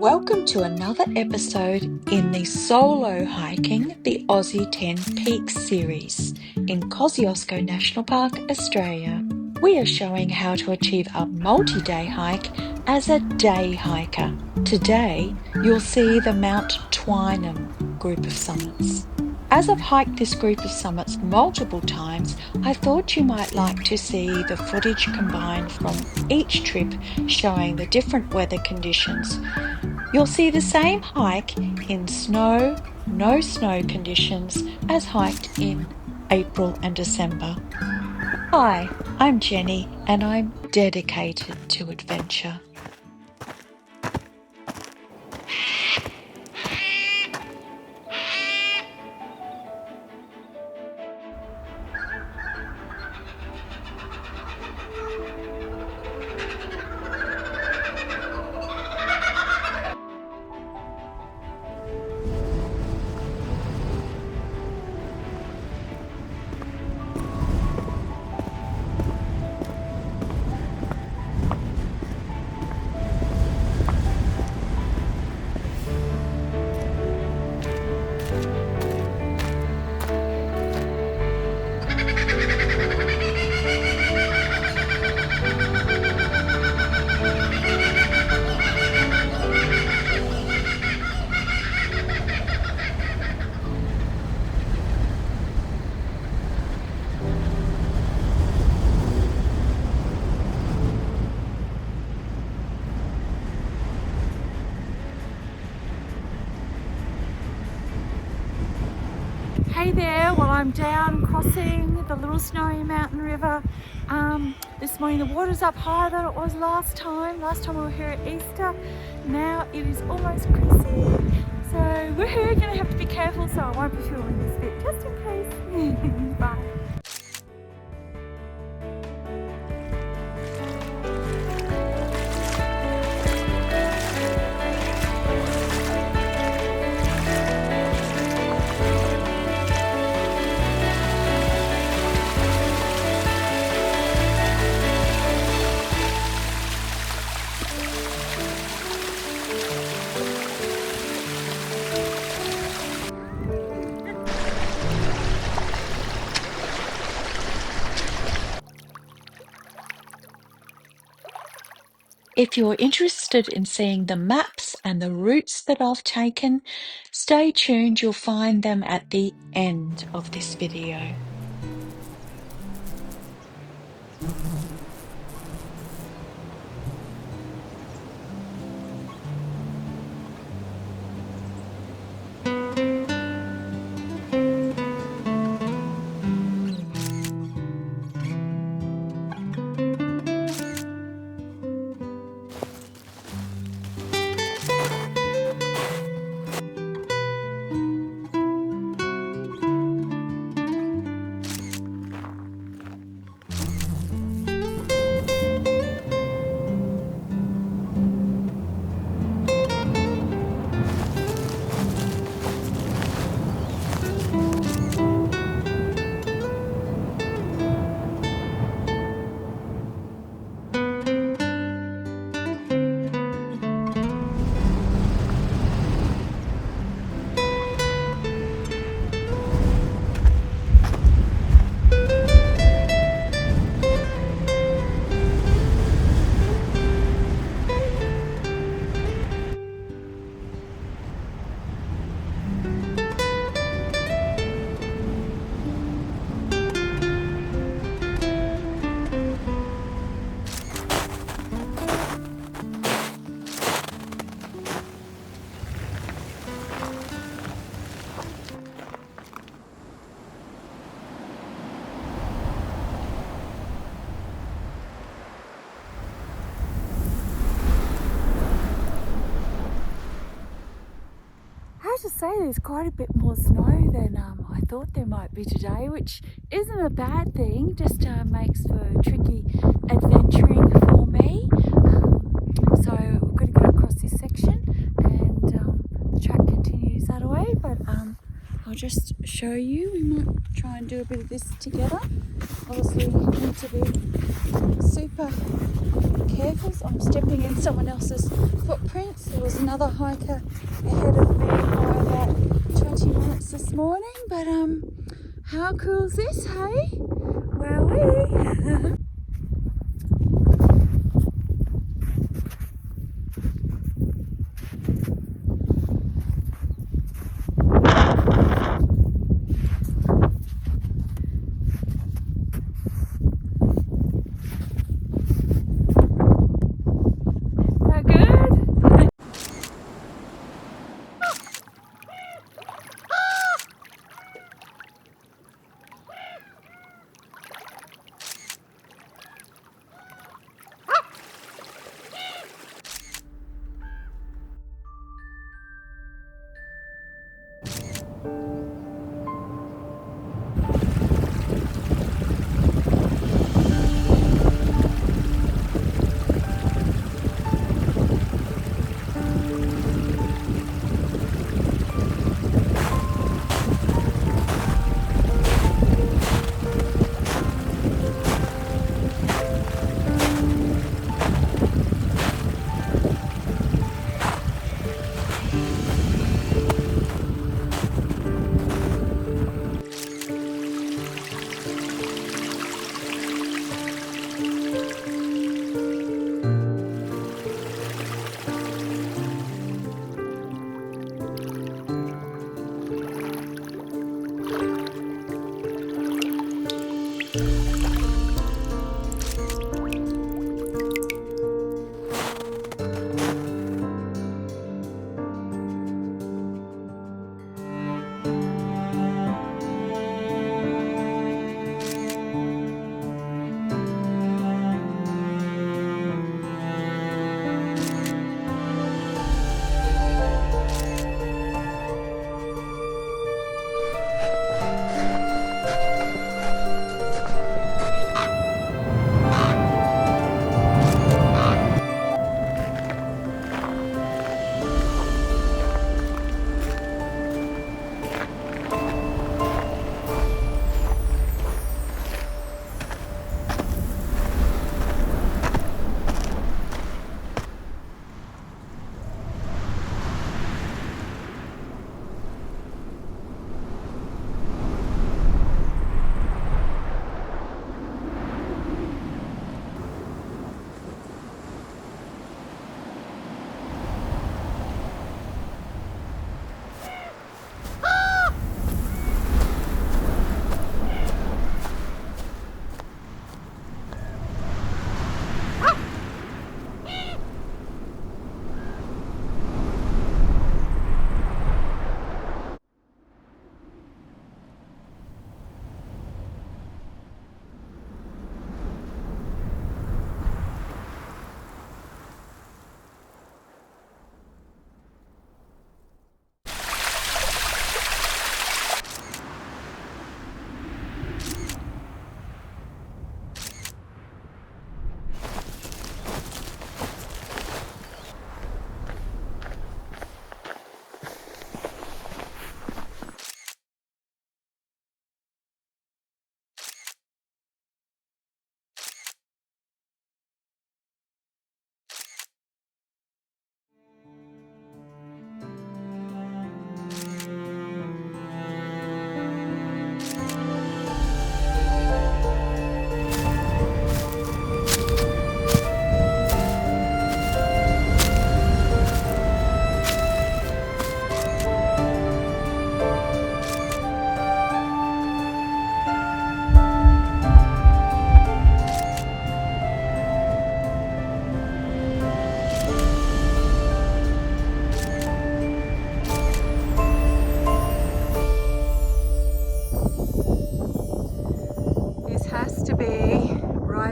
Welcome to another episode in the Solo Hiking the Aussie 10 Peaks series in Kosciuszko National Park, Australia. We are showing how to achieve a multi-day hike as a day hiker. Today, you'll see the Mount Twynam group of summits. As I've hiked this group of summits multiple times, I thought you might like to see the footage combined from each trip showing the different weather conditions. You'll see the same hike in snow, no snow conditions as hiked in April and December. Hi, I'm Jenny and I'm dedicated to adventure. Hey there, well I'm down crossing the little snowy mountain river. This morning the water's up higher than it was last time. Last time we were here at Easter. Now it is almost Christmas. So we're gonna have to be careful, so I won't be filming this bit just in case. Bye. If you're interested in seeing the maps and the routes that I've taken, stay tuned, you'll find them at the end of this video. To say there's quite a bit more snow than I thought there might be today, which isn't a bad thing, just makes for tricky adventuring for me. So we're going to go across this section and the track continues that way, but I'll just show show you. We might try and do a bit of this together. Obviously we need to be super careful. So I'm stepping in someone else's footprints. There was another hiker ahead of me by about 20 minutes this morning, but how cool is this, hey? Wowee!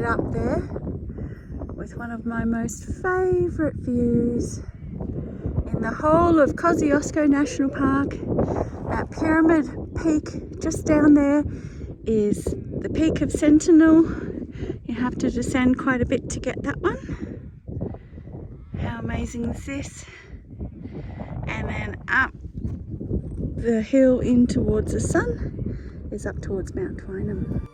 Up there with one of my most favourite views in the whole of Kosciuszko National Park. That pyramid peak just down there is the peak of Sentinel. You have to descend quite a bit to get that one. How amazing is this? And then up the hill in towards the sun is up towards Mount Twynam.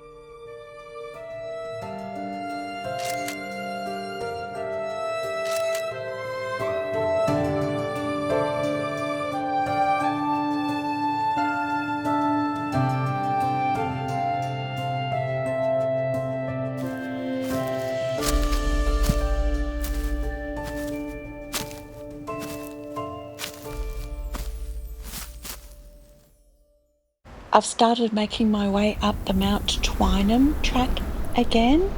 I've started making my way up the Mount Twynam track again,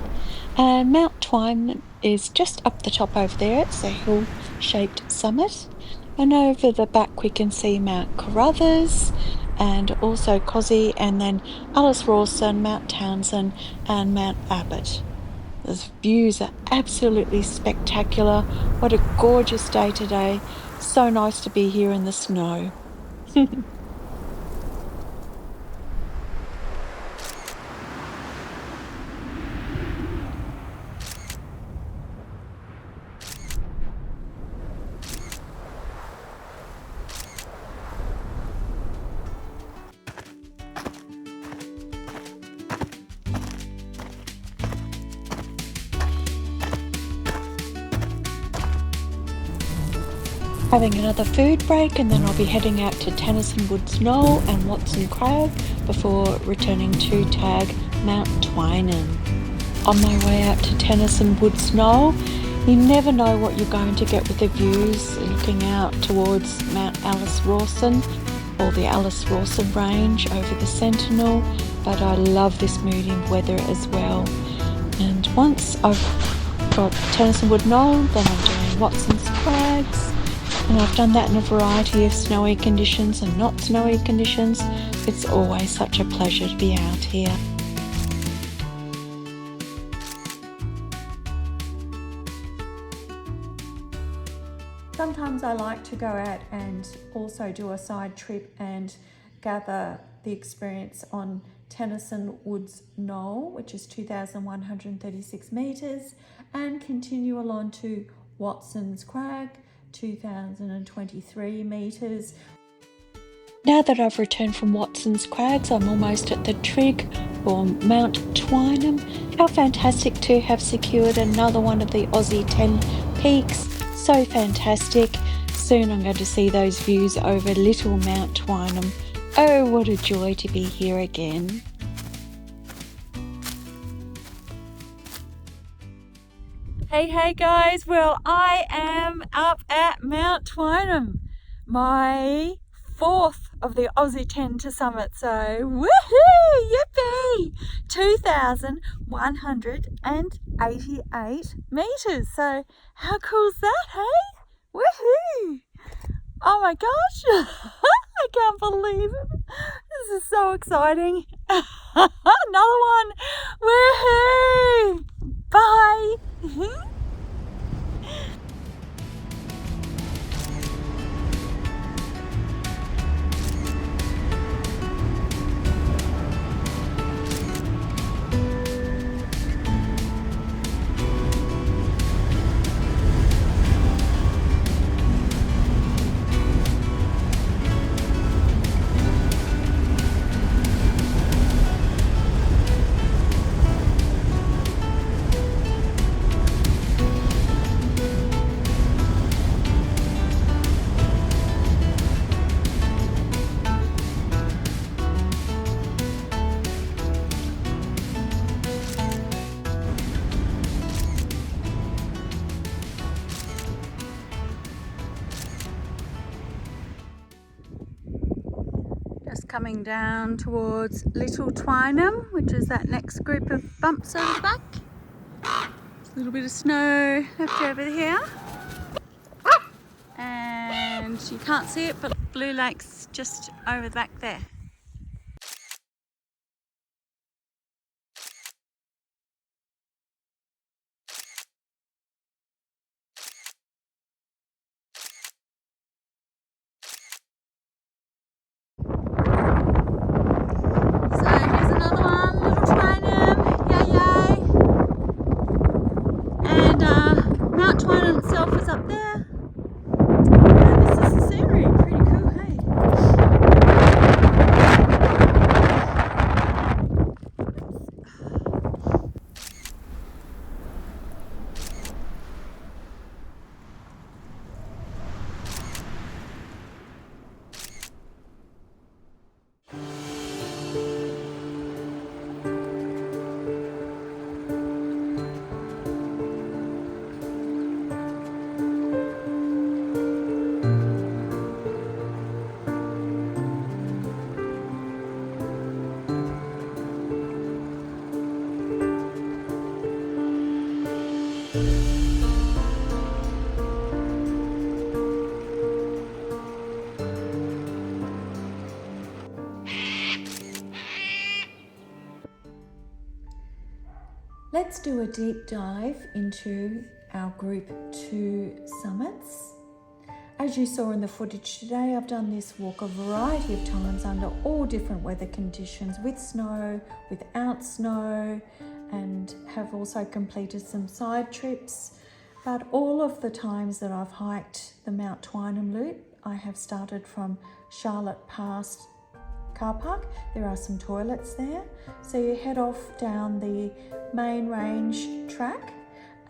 and Mount Twynam is just up the top over there. It's a hill-shaped summit, and over the back we can see Mount Carruthers and also Cosy, and then Alice Rawson, Mount Townsend and Mount Abbott. The views are absolutely spectacular. What a gorgeous day today. So nice to be here in the snow. Having another food break, and then I'll be heading out to Tenison Woods Knoll and Watson Crag before returning to tag Mount Twynam. On my way out to Tenison Woods Knoll, you never know what you're going to get with the views looking out towards Mount Alice Rawson or the Alice Rawson range over the Sentinel, but I love this moody weather as well. And once I've got Tenison Woods Knoll, then I'm doing Watson's Crags. And I've done that in a variety of snowy conditions and not snowy conditions. It's always such a pleasure to be out here. Sometimes I like to go out and also do a side trip and gather the experience on Tenison Woods Knoll, which is 2,136 metres, and continue along to Watson's Crag, 2,023 metres. Now that I've returned from Watson's Crags, I'm almost at the trig for Mount Twynam. How fantastic to have secured another one of the Aussie 10 peaks. So fantastic. Soon I'm going to see those views over Little Mount Twynam. Oh, what a joy to be here again. Hey guys, well I am up at Mount Twynam, my fourth of the Aussie 10 to summit, so woohoo, yippee, 2,188 metres, so how cool is that, hey? Woohoo! Oh my gosh, I can't believe it, this is so exciting. Another one, woohoo! Bye! Coming down towards Little Twynam, which is that next group of bumps over the back. There's a little bit of snow left over here. And you can't see it, but Blue Lake's just over the back there. Up there, and this is the scenery, pretty cool, hey? Let's do a deep dive into our Group 2 summits. As you saw in the footage today, I've done this walk a variety of times under all different weather conditions, with snow, without snow, and have also completed some side trips. But all of the times that I've hiked the Mount Twynam loop, I have started from Charlotte Pass car park. There are some toilets there. So you head off down the main range track,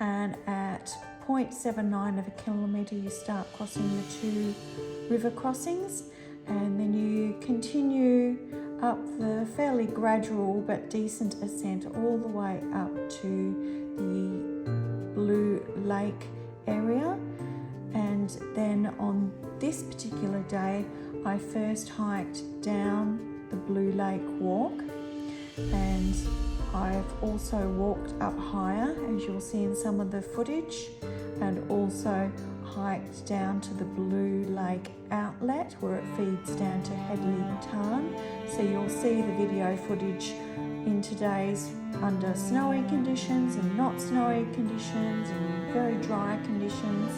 and at 0.79 of a kilometre you start crossing the 2 river crossings, and then you continue up the fairly gradual but decent ascent all the way up to the Blue Lake area. And then on this particular day I first hiked down the Blue Lake walk, and I've also walked up higher, as you'll see in some of the footage, and also hiked down to the Blue Lake outlet where it feeds down to Headley Tarn. So you'll see the video footage in today's under snowy conditions and not snowy conditions and very dry conditions.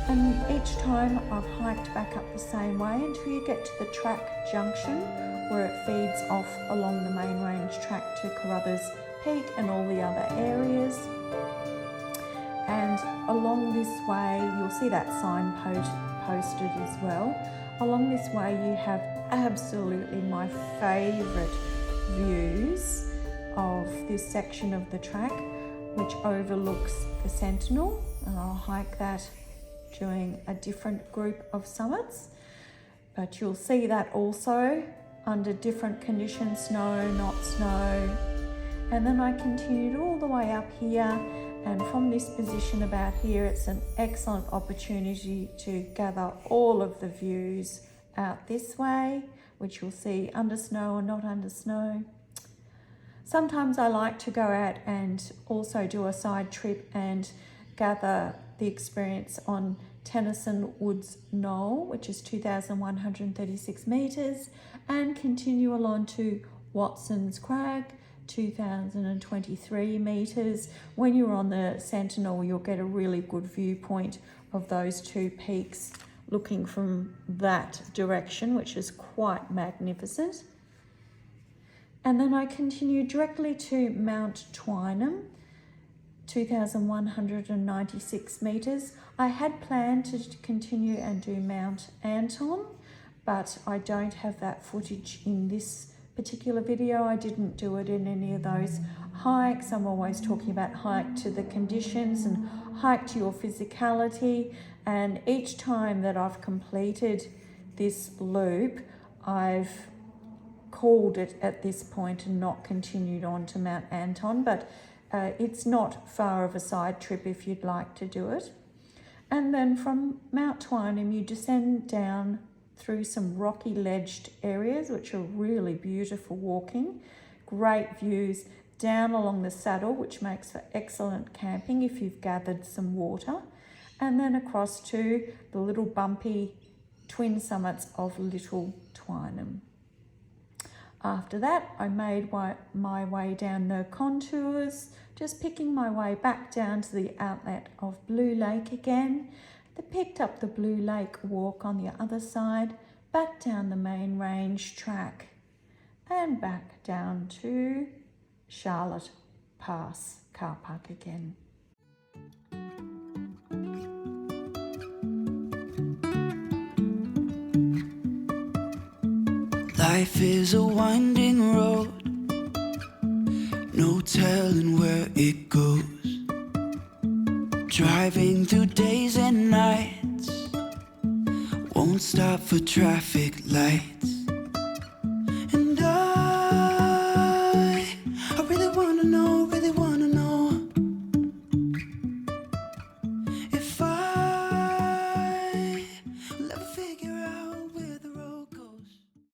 And each time I've hiked back up the same way until you get to the track junction where it feeds off along the main range track to Carruthers Peak and all the other areas. And along this way, you'll see that sign posted as well. Along this way you have absolutely my favourite views of this section of the track, which overlooks the Sentinel, and I'll hike that during a different group of summits. But you'll see that also under different conditions, snow, not snow. And then I continued all the way up here, and from this position about here, it's an excellent opportunity to gather all of the views out this way, which you'll see under snow or not under snow. Sometimes I like to go out and also do a side trip and gather the experience on Tenison Woods Knoll, which is 2,136 metres, and continue along to Watson's Crag, 2,023 metres. When you're on the Sentinel, you'll get a really good viewpoint of those two peaks looking from that direction, which is quite magnificent. And then I continue directly to Mount Twynam, 2,196 metres. I had planned to continue and do Mount Anton, but I don't have that footage in this particular video. I didn't do it in any of those hikes. I'm always talking about hike to the conditions and hike to your physicality. And each time that I've completed this loop, I've called it at this point and not continued on to Mount Anton, but it's not far of a side trip if you'd like to do it. And then from Mount Twynam you descend down through some rocky ledged areas, which are really beautiful walking. Great views down along the saddle, which makes for excellent camping if you've gathered some water. And then across to the little bumpy twin summits of Little Twynam. After that, I made my way down the contours, just picking my way back down to the outlet of Blue Lake again. I picked up the Blue Lake walk on the other side, back down the main range track, and back down to Charlotte Pass car park again. Life is a winding road, no telling where it goes. Driving through days and nights, won't stop for traffic lights. And I really wanna know,